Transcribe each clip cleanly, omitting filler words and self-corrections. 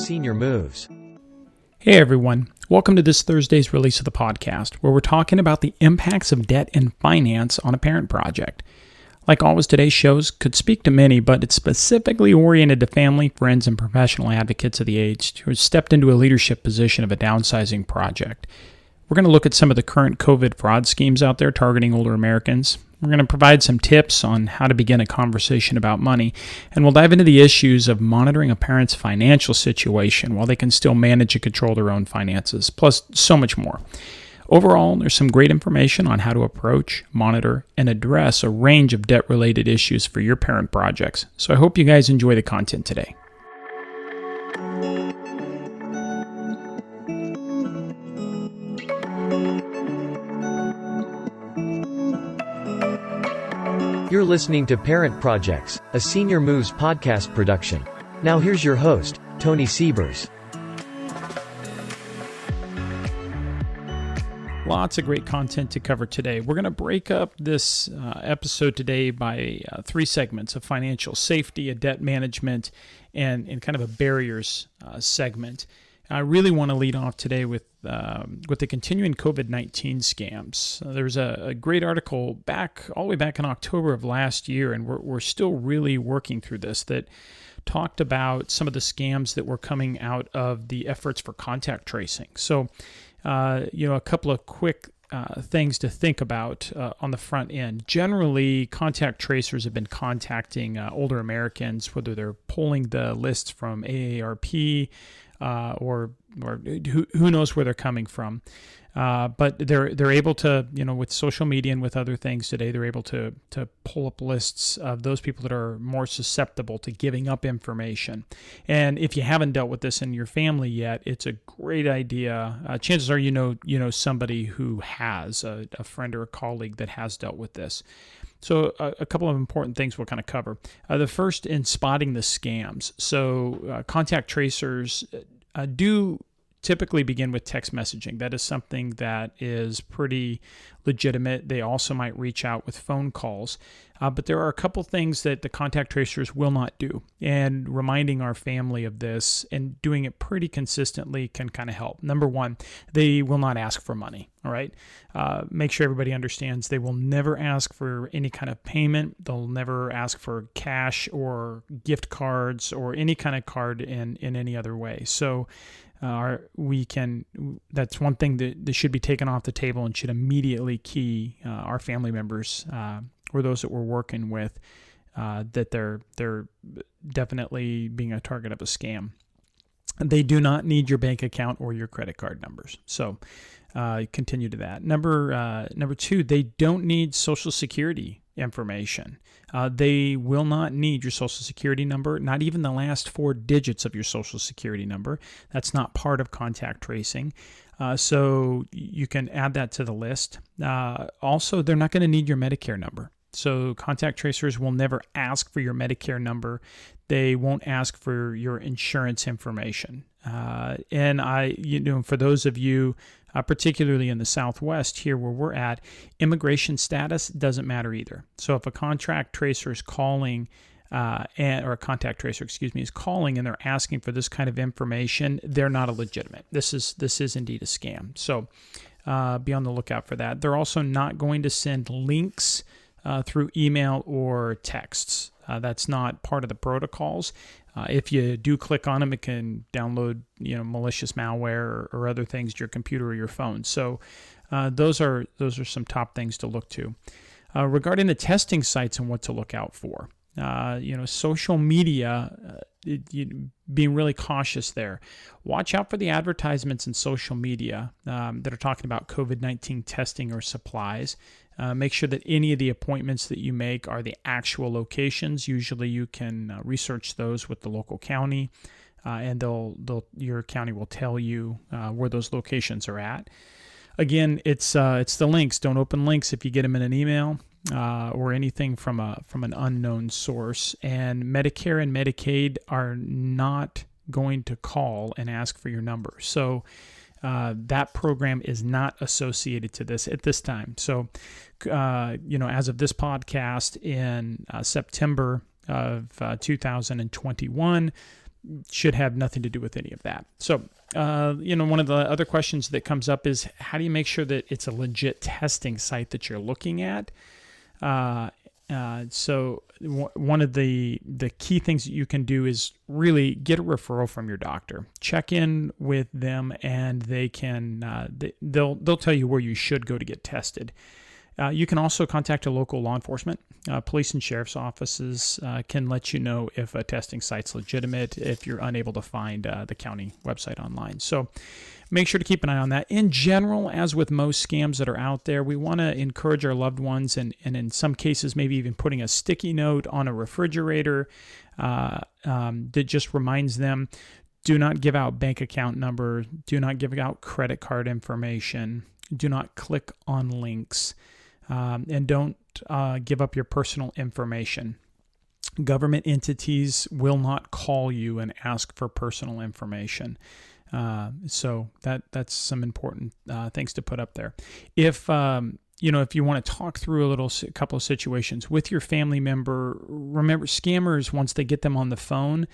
Senior Moves. Hey everyone, welcome to this Thursday's release of the podcast, where we're talking about the impacts of debt and finance on a parent project. Like always, today's shows could speak to many, but it's specifically oriented to family, friends, and professional advocates of the aged who have stepped into a leadership position of a downsizing project. We're going to look at some of the current COVID fraud schemes out there targeting older Americans. We're going to provide some tips on how to begin a conversation about money, and we'll dive into the issues of monitoring a parent's financial situation while they can still manage and control their own finances, plus so much more. Overall, there's some great information on how to approach, monitor, and address a range of debt-related issues for your parent projects. So I hope you guys enjoy the content today. You're listening to Parent Projects, a Senior Moves podcast production. Now here's your host, Tony Siebers. Lots of great content to cover today. We're going to break up this episode today by three segments: of financial safety, a debt management, and kind of a barriers segment. I really want to lead off today with the continuing COVID-19 scams. There's a great article all the way back in October of last year, and we're still really working through this, that talked about some of the scams that were coming out of the efforts for contact tracing. So, a couple of quick things to think about on the front end. Generally, contact tracers have been contacting older Americans, whether they're pulling the lists from AARP, or who knows where they're coming from. But they're able to, with social media and with other things today, they're able to pull up lists of those people that are more susceptible to giving up information. And if you haven't dealt with this in your family yet, it's a great idea. Chances are you know somebody who has a friend or a colleague that has dealt with this. So a couple of important things we'll kind of cover. The first, in spotting the scams. So contact tracers do typically begin with text messaging. That is something that is pretty legitimate. They also might reach out with phone calls. But there are a couple things that the contact tracers will not do. And reminding our family of this and doing it pretty consistently can kind of help. Number one, they will not ask for money. All right. Make sure everybody understands they will never ask for any kind of payment. They'll never ask for cash or gift cards or any kind of card in any other way. So that's one thing that should be taken off the table and should immediately key our family members or those that we're working with that they're definitely being a target of a scam. They do not need your bank account or your credit card numbers. So continue to that. Number two, they don't need Social Security information. They will not need your Social Security number, not even the last 4 digits of your Social Security number. That's not part of contact tracing. So you can add that to the list. Also, they're not going to need your Medicare number. So contact tracers will never ask for your Medicare number. They won't ask for your insurance information. And for those of you, particularly in the Southwest here where we're at, immigration status doesn't matter either. So if a contact tracer is calling, or a contact tracer, is calling and they're asking for this kind of information, they're not a legitimate. This is indeed a scam. So be on the lookout for that. They're also not going to send links through email or texts. That's not part of the protocols. If you do click on them, it can download, malicious malware or other things to your computer or your phone. So those are some top things to look to. Regarding the testing sites and what to look out for, social media, being really cautious there. Watch out for the advertisements in social media that are talking about COVID-19 testing or supplies. Make sure that any of the appointments that you make are the actual locations. Usually you can research those with the local county, and your county will tell you where those locations are at. Again, it's the links. Don't open links if you get them in an email or anything from an unknown source. And Medicare and Medicaid are not going to call and ask for your number. So that program is not associated to this at this time. So, as of this podcast in September of 2021, should have nothing to do with any of that. So, one of the other questions that comes up is, how do you make sure that it's a legit testing site that you're looking at? So one of the key things that you can do is really get a referral from your doctor. Check in with them, and they can they'll tell you where you should go to get tested. You can also contact a local law enforcement. Police and sheriff's offices can let you know if a testing site's legitimate if you're unable to find the county website online. So make sure to keep an eye on that. In general, as with most scams that are out there, we want to encourage our loved ones, and in some cases, maybe even putting a sticky note on a refrigerator that just reminds them, do not give out bank account numbers, do not give out credit card information, do not click on links, and don't give up your personal information. Government entities will not call you and ask for personal information. So that's some important things to put up there. If if you want to talk through a couple of situations with your family member, remember, scammers, once they get them on the phone,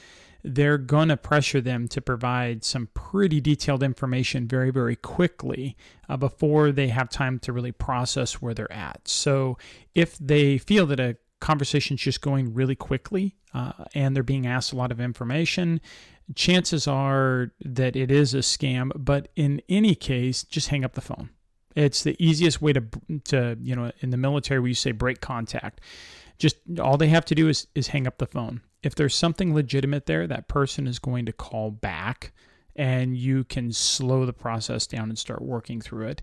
they're going to pressure them to provide some pretty detailed information very, very quickly before they have time to really process where they're at. So if they feel that a conversation's just going really quickly and they're being asked a lot of information, chances are that it is a scam. But in any case, just hang up the phone. It's the easiest way to in the military, we say break contact. Just all they have to do is hang up the phone. If there's something legitimate there, that person is going to call back, and you can slow the process down and start working through it.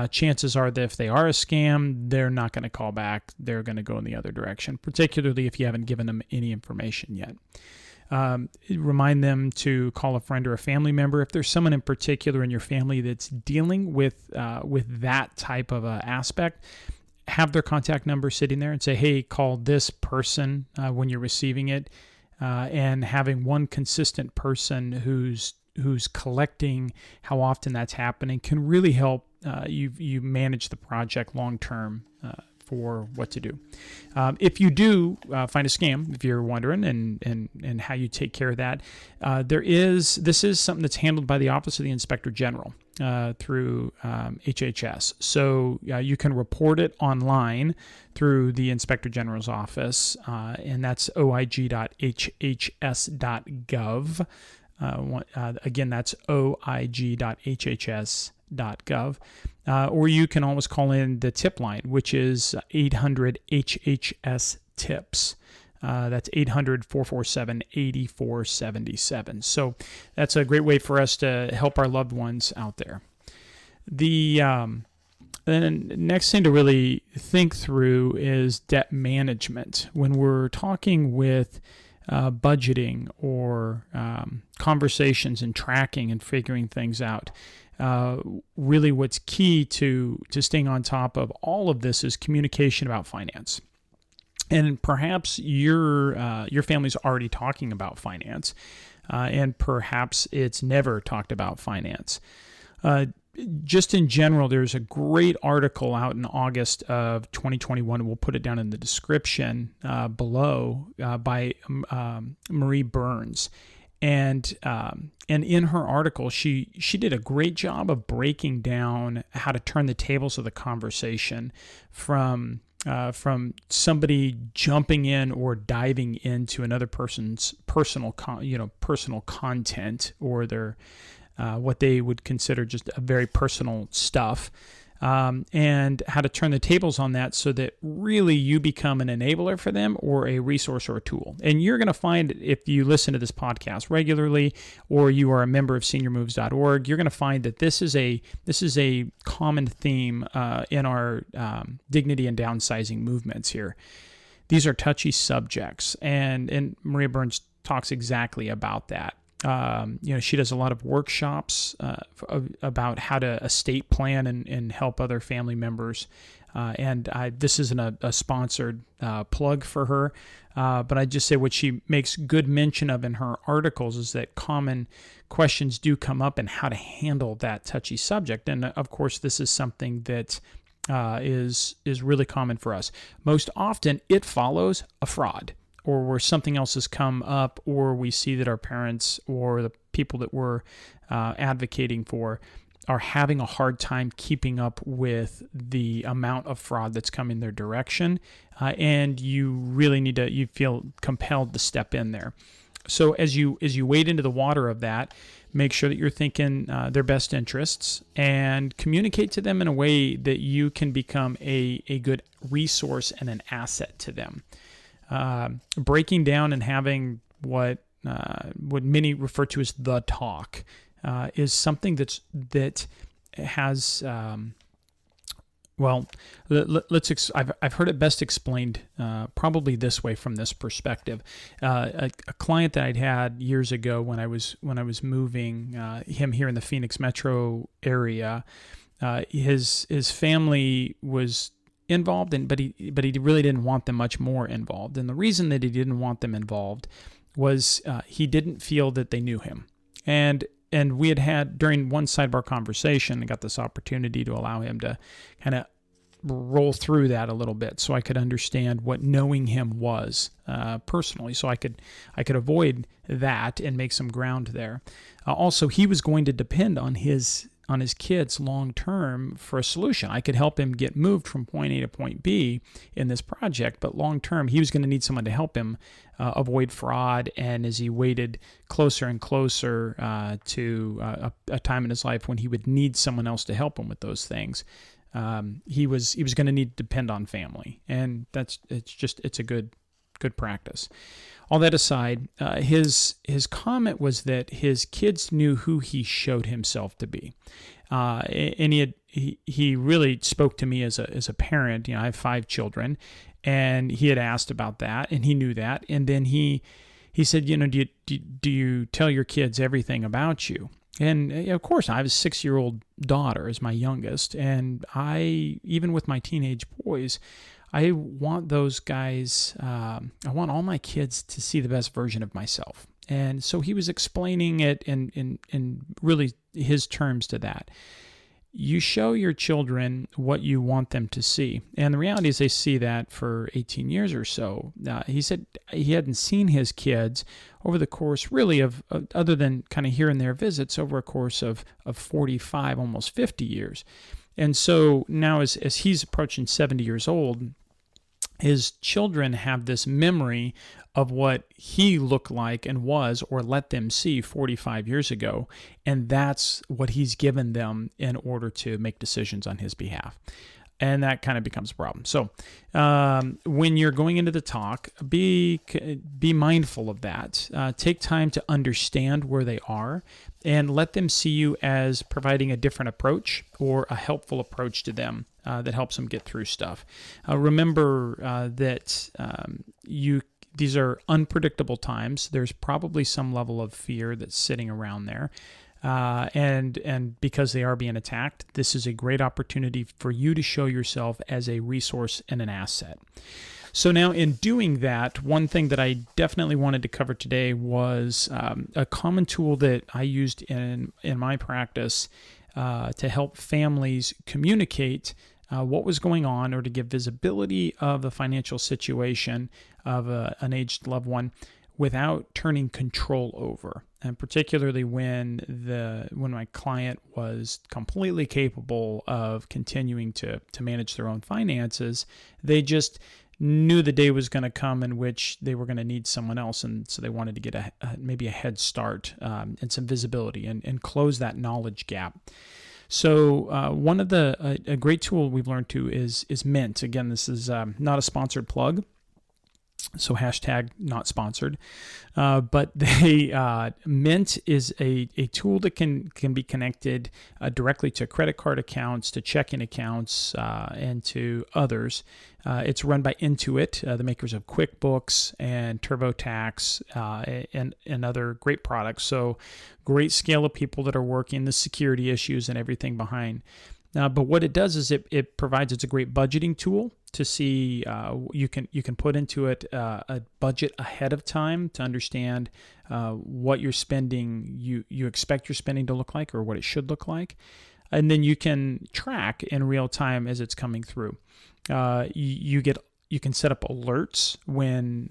Chances are that if they are a scam, they're not going to call back. They're going to go in the other direction, particularly if you haven't given them any information yet. Remind them to call a friend or a family member. If there's someone in particular in your family that's dealing with that type of aspect, have their contact number sitting there and say, hey, call this person when you're receiving it, and having one consistent person who's collecting how often that's happening can really help you manage the project long term for what to do. If you do find a scam, if you're wondering, and how you take care of that, this is something that's handled by the Office of the Inspector General through HHS. So you can report it online through the Inspector General's office, and that's oig.hhs.gov. Again, that's oig.hhs.gov. Or you can always call in the tip line, which is 800-HHS-TIPS. That's 800-447-8477. So that's a great way for us to help our loved ones out there. The then next thing to really think through is debt management. When we're talking with budgeting or conversations and tracking and figuring things out, really what's key to staying on top of all of this is communication about finance. And perhaps your family's already talking about finance, and perhaps it's never talked about finance. Just in general, there's a great article out in August of 2021. We'll put it down in the description below by Marie Burns. And in her article, she did a great job of breaking down how to turn the tables of the conversation from somebody jumping in or diving into another person's personal content, or their what they would consider just a very personal stuff, and how to turn the tables on that so that really you become an enabler for them or a resource or a tool. And you're going to find, if you listen to this podcast regularly or you are a member of seniormoves.org, you're going to find that this is a common theme in our dignity and downsizing movements here. These are touchy subjects, and Maria Burns talks exactly about that. She does a lot of workshops about how to estate plan and help other family members. This isn't a sponsored plug for her, but I just say what she makes good mention of in her articles is that common questions do come up and how to handle that touchy subject. And of course, this is something that is really common for us. Most often, it follows a fraud or where something else has come up, or we see that our parents or the people that we're advocating for are having a hard time keeping up with the amount of fraud that's coming their direction, and you really you feel compelled to step in there. So as you wade into the water of that, make sure that you're thinking their best interests and communicate to them in a way that you can become a good resource and an asset to them. Breaking down and having what many refer to as the talk is something that has I've heard it best explained probably this way from this perspective. A client that I'd had years ago when I was moving him here in the Phoenix metro area, his family was involved, but he really didn't want them much more involved. And the reason that he didn't want them involved was he didn't feel that they knew him. And we had during one sidebar conversation, I got this opportunity to allow him to kind of roll through that a little bit, so I could understand what knowing him was personally, so I could avoid that and make some ground there. Also, he was going to depend on his kids long term for a solution. I could help him get moved from point A to point B in this project, but long term, he was going to need someone to help him avoid fraud. And as he waited closer and closer to a time in his life when he would need someone else to help him with those things, he was going to need to depend on family, and it's a good practice. All that aside, his comment was that his kids knew who he showed himself to be, and he really spoke to me as a parent. I have 5 children, and he had asked about that, and he knew that, and then he said, do you tell your kids everything about you? And of course, I have a 6-year-old daughter as my youngest, and even with my teenage boys, I want those guys, I want all my kids to see the best version of myself. And so he was explaining it in really his terms to that. You show your children what you want them to see. And the reality is they see that for 18 years or so. He said he hadn't seen his kids over the course really of other than kind of here and there visits, over a course of 45, almost 50 years. And so now as he's approaching 70 years old, his children have this memory of what he looked like and was, or let them see 45 years ago. And that's what he's given them in order to make decisions on his behalf. And that kind of becomes a problem. So when you're going into the talk, be mindful of that. Take time to understand where they are and let them see you as providing a different approach or a helpful approach to them that helps them get through stuff. Remember that these are unpredictable times. There's probably some level of fear that's sitting around there. And because they are being attacked, this is a great opportunity for you to show yourself as a resource and an asset. So now in doing that, one thing that I definitely wanted to cover today was a common tool that I used in my practice to help families communicate what was going on, or to give visibility of the financial situation of an aged loved one without turning control over. And particularly when my client was completely capable of continuing to manage their own finances, they just knew the day was going to come in which they were going to need someone else, and so they wanted to get maybe a head start and some visibility and close that knowledge gap. So one of a great tool we've learned to is Mint. Again, this is not a sponsored plug, so hashtag not sponsored. But Mint is a tool that can be connected directly to credit card accounts, to checking accounts, and to others. It's run by Intuit, the makers of QuickBooks and TurboTax, and other great products. So great scale of people that are working, the security issues and everything behind. But what it does is it provides, it's a great budgeting tool to see, you can put into it a budget ahead of time to understand what you're spending, you expect your spending to look like, or what it should look like. And then you can track in real time as it's coming through. You get you can set up alerts when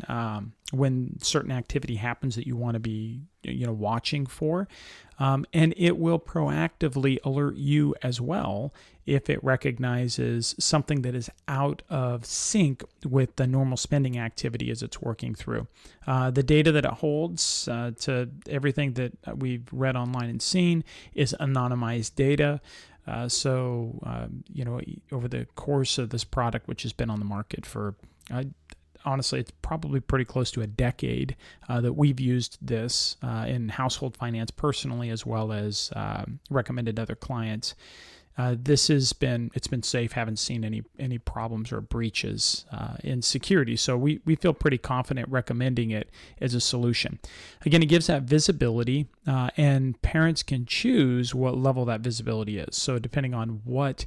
certain activity happens that you want to be watching for, and it will proactively alert you as well if it recognizes something that is out of sync with the normal spending activity as it's working through. The data that it holds to everything that we've read online and seen is anonymized data. So over the course of this product, which has been on the market for, honestly, it's probably pretty close to a decade that we've used this in household finance personally, as well as recommended other clients. It's been safe. Haven't seen any problems or breaches in security. So we feel pretty confident recommending it as a solution. Again, it gives that visibility, and parents can choose what level that visibility is. So depending on what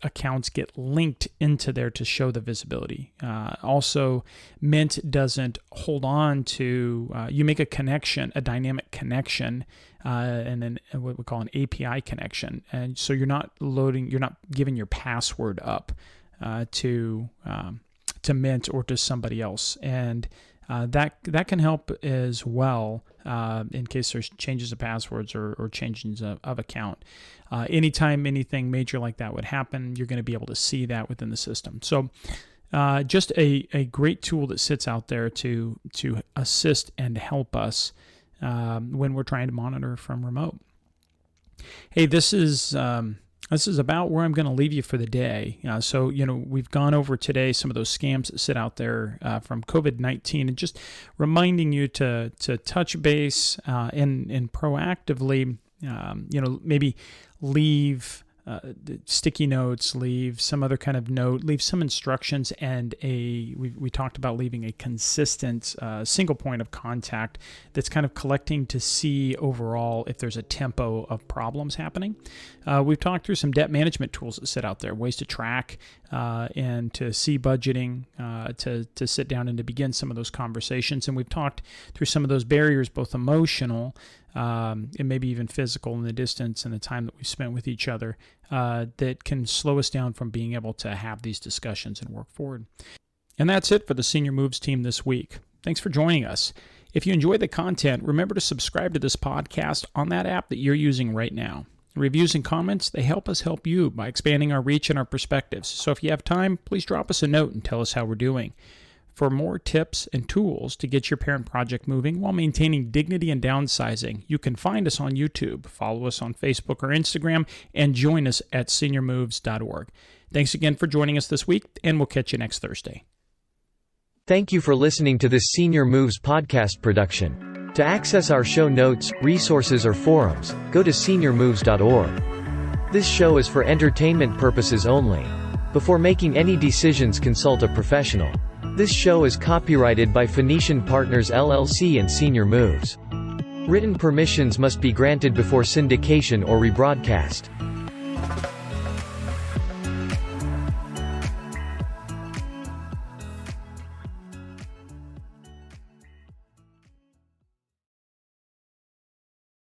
accounts get linked into there to show the visibility. Also, Mint doesn't hold on to, you make a connection, a dynamic connection, and then what we call an API connection. And so you're not giving your password up to Mint or to somebody else. And that can help as well in case there's changes of passwords or changes of account. Anytime anything major like that would happen, you're going to be able to see that within the system. So just a great tool that sits out there to assist and help us when we're trying to monitor from remote. Hey, this is about where I'm going to leave you for the day. So we've gone over today some of those scams that sit out there from COVID-19, and just reminding you to touch base and proactively, maybe leave sticky notes, leave some other kind of note, leave some instructions, and we talked about leaving a consistent single point of contact that's kind of collecting to see overall if there's a tempo of problems happening. We've talked through some debt management tools that sit out there, ways to track and to see budgeting, to sit down and to begin some of those conversations. And we've talked through some of those barriers, both emotional and maybe even physical, in the distance and the time that we've spent with each other, that can slow us down from being able to have these discussions and work forward. And that's it for the Senior Moves team this week. Thanks for joining us. If you enjoy the content, remember to subscribe to this podcast on that app that you're using right now. Reviews and comments, they help us help you by expanding our reach and our perspectives. So if you have time, please drop us a note and tell us how we're doing. For more tips and tools to get your parent project moving while maintaining dignity and downsizing, you can find us on YouTube, follow us on Facebook or Instagram, and join us at seniormoves.org. Thanks again for joining us this week, and we'll catch you next Thursday. Thank you for listening to this Senior Moves podcast production. To access our show notes, resources, or forums, go to seniormoves.org. This show is for entertainment purposes only. Before making any decisions, consult a professional. This show is copyrighted by Phoenician Partners LLC and Senior Moves. Written permissions must be granted before syndication or rebroadcast.